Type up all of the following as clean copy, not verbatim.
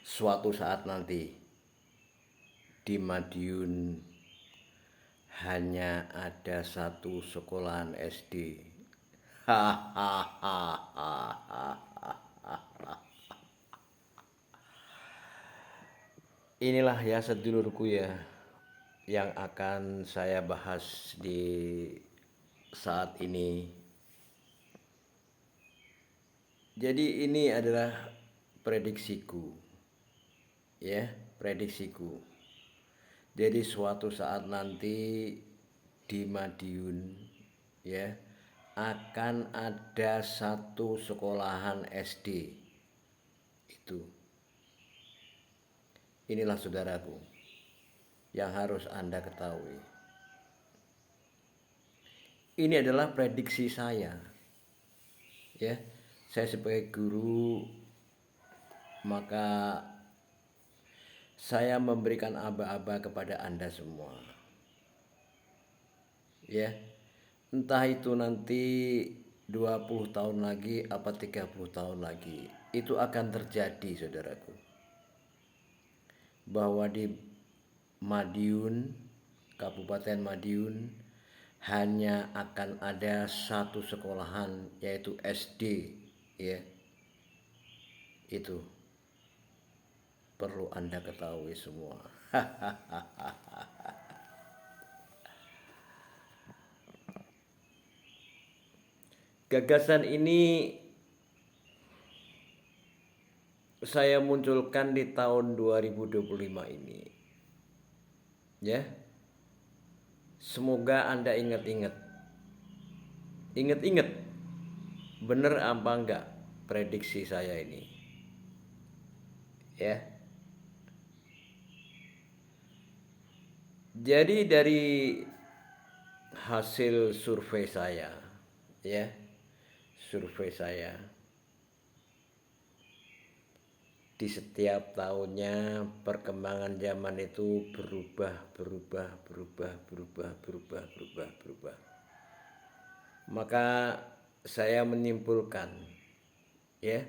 suatu saat nanti di Madiun hanya ada satu sekolahan SD. Hahaha. Inilah ya sedulurku ya yang akan saya bahas di saat ini. Jadi ini adalah prediksiku, ya, prediksiku. Jadi suatu saat nanti di Madiun, ya, akan ada satu sekolahan SD. Itu. Inilah saudaraku yang harus Anda ketahui. Ini adalah prediksi saya, ya. Saya sebagai guru, maka saya memberikan aba-aba kepada Anda semua, ya. Entah itu nanti 20 tahun lagi apa 30 tahun lagi, itu akan terjadi saudaraku. Bahwa di Madiun, Kabupaten Madiun, hanya akan ada satu sekolahan, yaitu SD, ya. Itu perlu Anda ketahui semua. Gagasan ini saya munculkan di tahun 2025 ini, ya. Semoga Anda ingat-ingat, bener apa enggak prediksi saya ini, ya. Jadi dari hasil survei saya, ya, survei saya di setiap tahunnya perkembangan zaman itu berubah. Maka saya menyimpulkan, ya,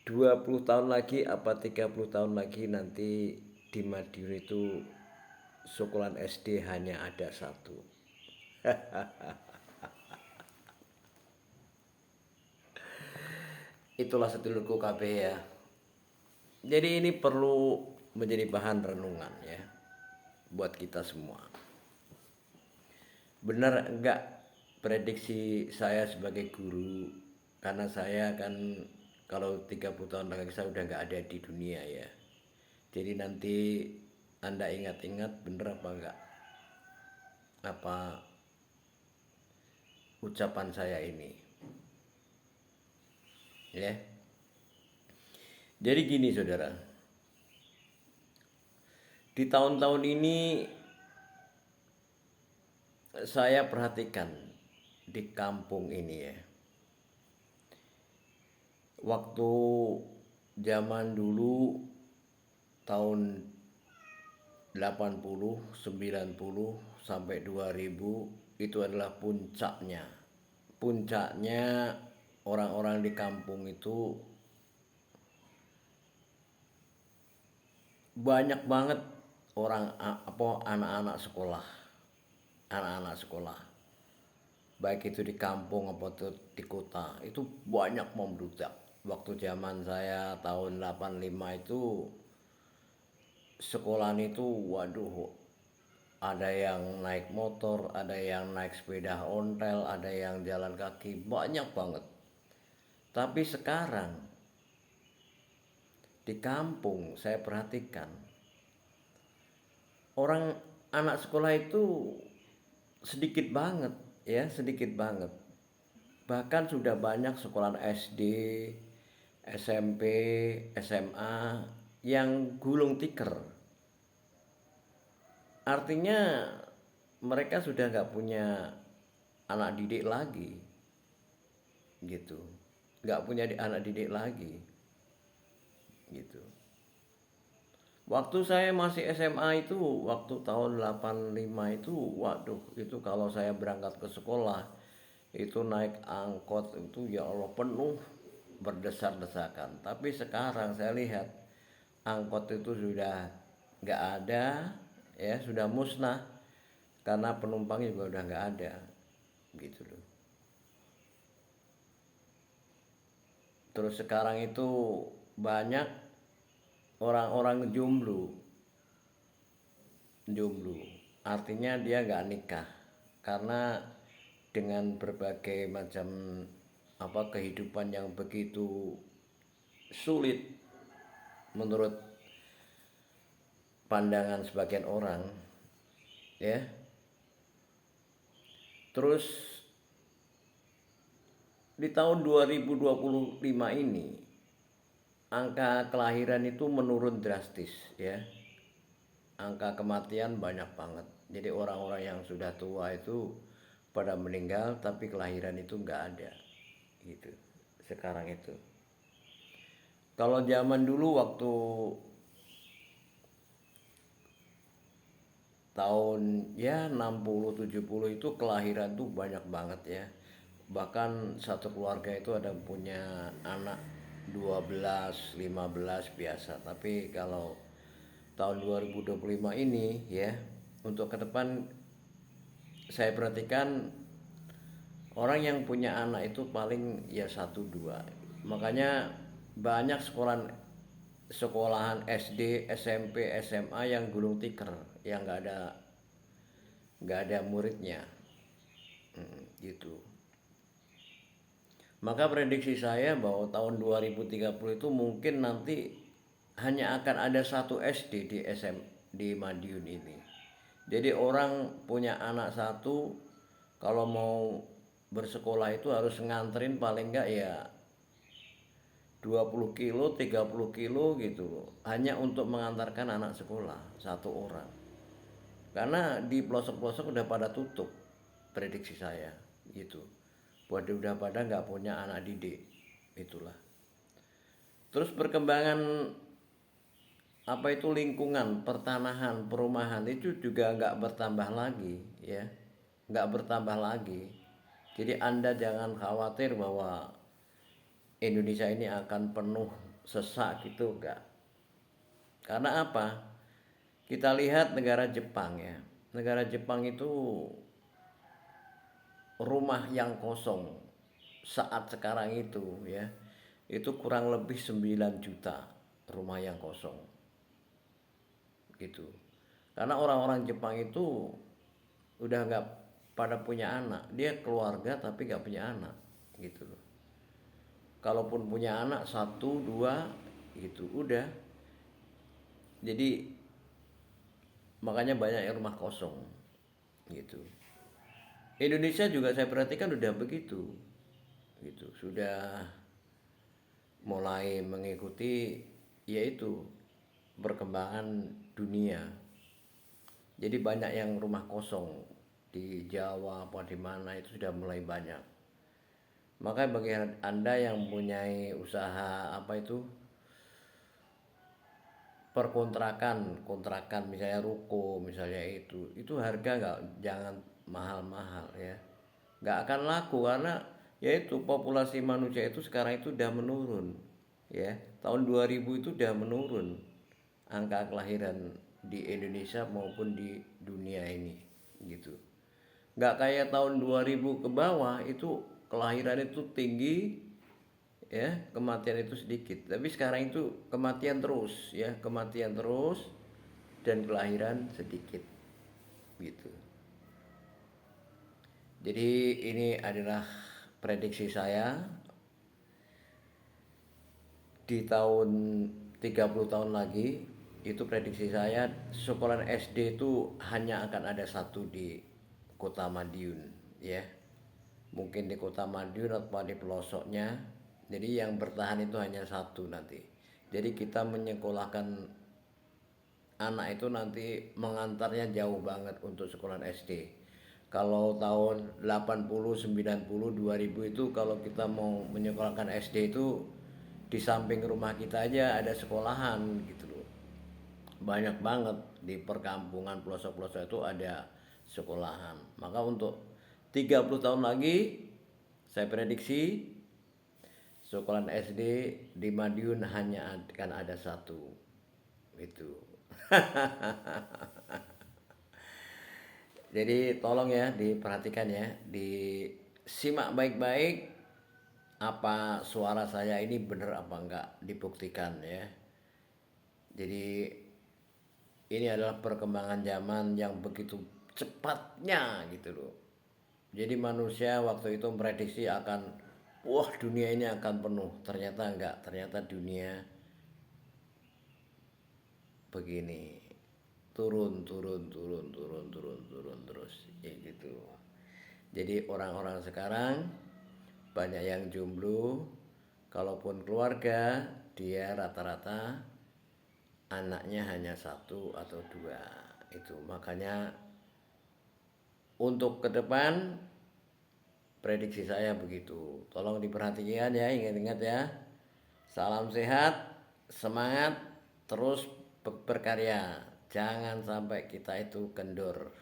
20 tahun lagi apa 30 tahun lagi nanti di Madiun itu sekolahan SD hanya ada satu. Itulah sedulurku KB ya. Jadi ini perlu menjadi bahan renungan ya buat kita semua. Benar enggak prediksi saya sebagai guru, karena saya kan kalau 30 tahun lagi saya udah enggak ada di dunia ya. Jadi nanti Anda ingat-ingat bener apa enggak apa ucapan saya ini, ya. Jadi gini saudara, di tahun-tahun ini saya perhatikan di kampung ini ya, waktu zaman dulu tahun 80, 90 sampai 2000 itu adalah puncaknya. Puncaknya orang-orang di kampung itu banyak banget orang anak-anak sekolah. Anak-anak sekolah. Baik itu di kampung apa di kota, itu banyak membludak. Waktu zaman saya tahun 85 itu sekolahan itu waduh, ada yang naik motor, ada yang naik sepeda ontel, ada yang jalan kaki, banyak banget. Tapi sekarang di kampung saya perhatikan orang anak sekolah itu sedikit banget ya, sedikit banget. Bahkan sudah banyak sekolahan SD, SMP, SMA yang gulung tikar. Artinya mereka sudah nggak punya anak didik lagi, gitu. Nggak punya anak didik lagi, gitu. Waktu saya masih SMA itu, waktu tahun 85 itu, waduh, itu kalau saya berangkat ke sekolah, itu naik angkot itu ya Allah penuh, berdesak-desakan. Tapi sekarang saya lihat angkot itu sudah nggak ada, ya sudah musnah karena penumpangnya juga udah nggak ada, gitu loh. Terus sekarang itu banyak orang-orang jomblo, jomblo. Artinya dia nggak nikah karena dengan berbagai macam kehidupan yang begitu sulit menurut pandangan sebagian orang, ya. Terus di tahun 2025 ini angka kelahiran itu menurun drastis, ya. Angka kematian banyak banget. Jadi orang-orang yang sudah tua itu pada meninggal tapi kelahiran itu nggak ada, gitu. Sekarang itu. Kalau zaman dulu waktu tahun ya 60 70 itu kelahiran tuh banyak banget, ya. Bahkan satu keluarga itu ada punya anak 12 15 biasa. Tapi kalau tahun 2025 ini, ya, untuk ke depan saya perhatikan orang yang punya anak itu paling ya satu dua. Makanya banyak sekolahan SD, SMP, SMA yang gulung tikar, yang nggak ada muridnya, gitu. Maka prediksi saya bahwa tahun 2030 itu mungkin nanti hanya akan ada satu SD di Madiun ini. Jadi orang punya anak satu, kalau mau bersekolah itu harus nganterin paling enggak ya 20 kilo, 30 kilo gitu, hanya untuk mengantarkan anak sekolah satu orang. Karena di pelosok-pelosok udah pada tutup, prediksi saya gitu. Buat udah pada nggak punya anak didik, itulah. Terus perkembangan lingkungan, pertanahan, perumahan itu juga nggak bertambah lagi, ya, nggak bertambah lagi. Jadi Anda jangan khawatir bahwa Indonesia ini akan penuh sesak gitu, enggak. Karena apa? Kita lihat negara Jepang, ya. Negara Jepang itu rumah yang kosong saat sekarang itu, ya, itu kurang lebih 9 juta rumah yang kosong, gitu. Karena orang-orang Jepang itu udah nggak pada punya anak, dia keluarga tapi nggak punya anak, gitu loh. Kalaupun punya anak satu dua gitu udah. Jadi makanya banyak yang rumah kosong, gitu. Indonesia juga saya perhatikan udah begitu, gitu. Sudah mulai mengikuti yaitu perkembangan dunia. Jadi banyak yang rumah kosong di Jawa apa di mana itu sudah mulai banyak. Maka bagi Anda yang mempunyai usaha kontrakan misalnya ruko misalnya, itu harga jangan mahal-mahal, ya. Nggak akan laku karena yaitu populasi manusia itu sekarang itu udah menurun, ya. Tahun 2000 itu udah menurun angka kelahiran di Indonesia maupun di dunia ini, gitu. Nggak kayak tahun 2000 ke bawah itu kelahiran itu tinggi, ya, kematian itu sedikit. Tapi sekarang itu kematian terus, ya, kematian terus dan kelahiran sedikit, gitu. Jadi ini adalah prediksi saya di tahun 30 tahun lagi. Itu prediksi saya, sekolah SD itu hanya akan ada satu di Kota Madiun, ya. Mungkin di Kota Madiun atau di pelosoknya. Jadi yang bertahan itu hanya satu nanti. Jadi kita menyekolahkan anak itu nanti mengantarnya jauh banget untuk sekolah SD. Kalau tahun 80, 90, 2000 itu kalau kita mau menyekolahkan SD itu di samping rumah kita aja ada sekolahan, gitu loh. Banyak banget di perkampungan pelosok-pelosok itu ada sekolahan. Maka untuk 30 tahun lagi saya prediksi Sekolah SD di Madiun hanya akan ada satu. Itu. Jadi tolong ya diperhatikan ya, disimak baik-baik apa suara saya ini benar apa enggak, dibuktikan ya. Jadi ini adalah perkembangan zaman yang begitu cepatnya gitu loh. Jadi manusia waktu itu memprediksi akan, wah dunia ini akan penuh. Ternyata enggak, ternyata dunia begini. Turun, turun, turun, turun, turun, turun terus. Ya gitu. Jadi orang-orang sekarang banyak yang jomblo, kalaupun keluarga dia rata-rata anaknya hanya satu atau dua. Itu makanya untuk ke depan prediksi saya begitu. Tolong diperhatikan ya, ingat-ingat ya. Salam sehat, semangat, terus berkarya. Jangan sampai kita itu kendor.